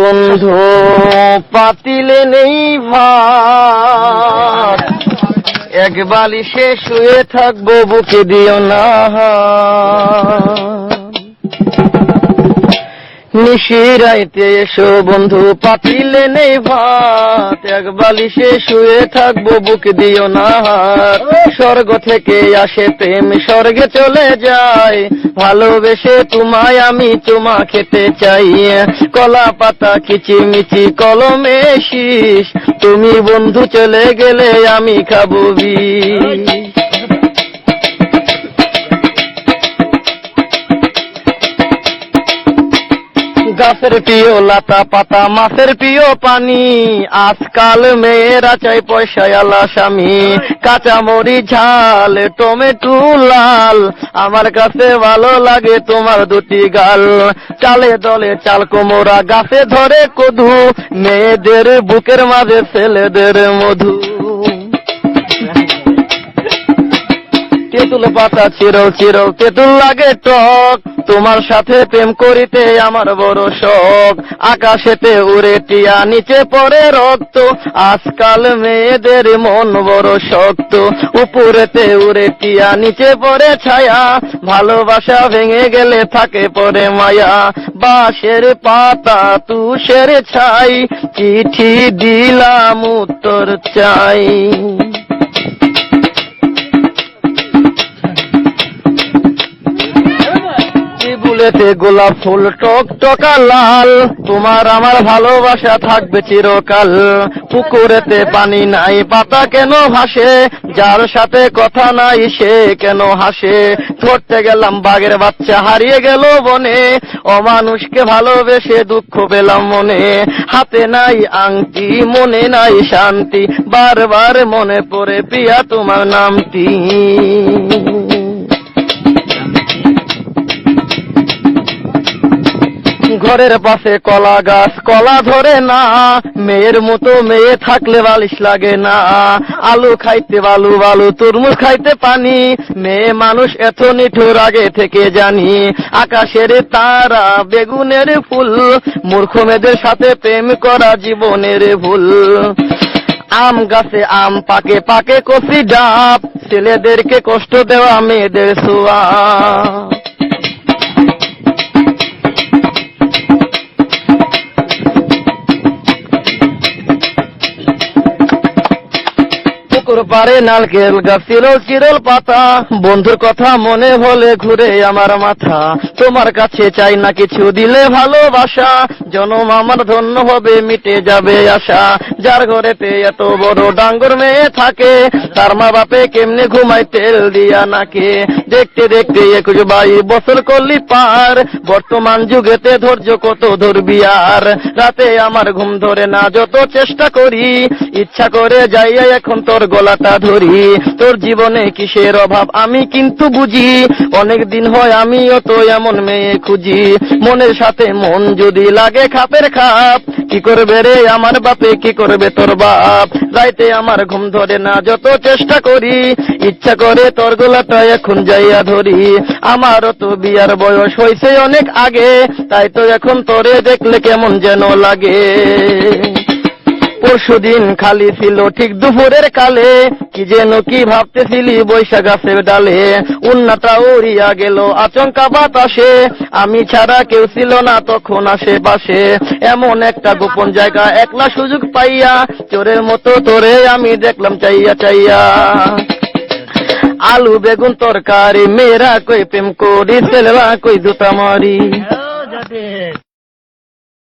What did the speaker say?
বন্ধু পাতিলে নেই ভাত, এক বালিশে শুয়ে থাকবো, বুকে দিও না। নিশিরাইতে এসো বন্ধু পাতিলে নেই ভাত, এক বালিশে শুয়ে থাকবো, বুকে দিও না। স্বর্গ থেকে আসে প্রেম, স্বর্গে চলে যায়, ভালোবেসে তোমায় আমি চুমা খেতে চাই। কলা পাতা কিচিমিচি কলমে শীষ, তুমি বন্ধু চলে গেলে আমি খাবো বিষ। গাছের প্রিয় লতা পাতা, মাছের প্রিয় পানি, আজকাল মেয়েরা চাই পয়সায় আলা স্বামী। কাঁচামরি ঝাল, টমেটো লাল, আমার কাছে ভালো লাগে তোমার দুটি গাল। চালে দলে চাল কোমরা, গাছে ধরে কদু, মেয়েদের বুকের মাঝে ছেলেদের মধু। তেঁতুল পাতা চিরল চিরল, তেঁতুল লাগে টক, তোমার সাথে প্রেম করিতে আমার বড় শখ। আকাশেতে উড়ে টিয়া, নিচে পড়ে রক্ত, আজকাল মেয়েদের মন বড় শক্ত। উপরেতে উড়ে টিয়া, নিচে পড়ে ছায়া, ভালোবাসা ভেঙে গেলে থাকে পরে মায়া। বাঁশের পাতা তুষের ছাই, চিঠি দিলাম উত্তর চাই। ফুলেতে গোলাপ ফুল টক টকা লাল, তোমার আমার ভালোবাসা থাকবে চিরকাল। পুকুরেতে পানি নাই, পাতা কেন ভাসে, যার সাথে কথা নাই সে কেন হাসে। ধরতে গেলাম বাঘের বাচ্চা, হারিয়ে গেল বনে, অমানুষকে ভালোবেসে দুঃখ পেলাম মনে। হাতে নাই আংটি, মনে নাই শান্তি, বারবার মনে পড়ে প্রিয়া তোমার নামটি। ঘরের পাশে কলা গাছ, কলা ধরে না, মেয়ের মতো মেয়ে থাকলে বালিশ লাগে না। আলু খাইতে বালু বালু, তরমুজ খাইতে পানি, মেয়ে মানুষ এত নিঠুর আগে থেকে জানি। আকাশের তারা, বেগুনের ফুল, মূর্খ মেয়েদের সাথে প্রেম করা জীবনের ভুল। আম গাছে আম পাকে, পাকে কচি ডাব, ছেলেদেরকে কষ্ট দেওয়া মেয়েদের ছোঁয়া। পারে নারকেল গাছ, চিরল চিরল পাতা, বন্ধুর কথা মনে হলে ঘুরে আমার মাথা। তোমার কাছে চাই না কিছু, দিলে ভালোবাসা, জনম আমার ধন্য হবে, মিটে যাবে আশা। যার ঘরেতে এত বড় ডাঙ্গর মেয়ে থাকে, তার মা বাপে কেমনে ঘুমায় তেল দিয়া নাকে। দেখতে দেখতে 21 বছর করলি পার, বর্তমান যুগেতে ধৈর্য কত ধরবি আর। রাতে আমার ঘুম ধরে না, যত চেষ্টা করি, ইচ্ছা করে যাইয়া এখন তোর গলাটা ধরি। তোর জীবনে কিসের অভাব আমি কিন্তু বুঝি, অনেক দিন হয় আমিও তো এমন মেয়ে খুঁজি। মনের সাথে মন যদি লাগে খাপের খাপ, কি করবে রে আমার বাপে, কি করবে তোর বাপ। রাইতে আমার ঘুম ধরে না, যত চেষ্টা করি, ইচ্ছা করে তোর গলাটা এখন যাইয়া ধরি। আমারও তো বিয়ার বয়স হয়েছে অনেক আগে, তাই তো এখন তোরে দেখলে কেমন যেন লাগে। পরশুদিন খালি ছিল ঠিক দুপুরের কালে, কি যেন কি ভাবতেছিলি বৈশাখ গাছের ডালে। উন্নাটা উড়িয়া গেল আচমকা বাতাসে, আমি ছাড়া কেউ ছিল না তখন আশেপাশে। এমন একটা গোপন জায়গা একলা সুযোগ পাইয়া, চোরের মতো তোরে আমি দেখলাম চাইয়া চাইয়া। আলু বেগুন তরকারি, মেয়েরা কই প্রেম করি, ছেলেরা কই জুতা মারি।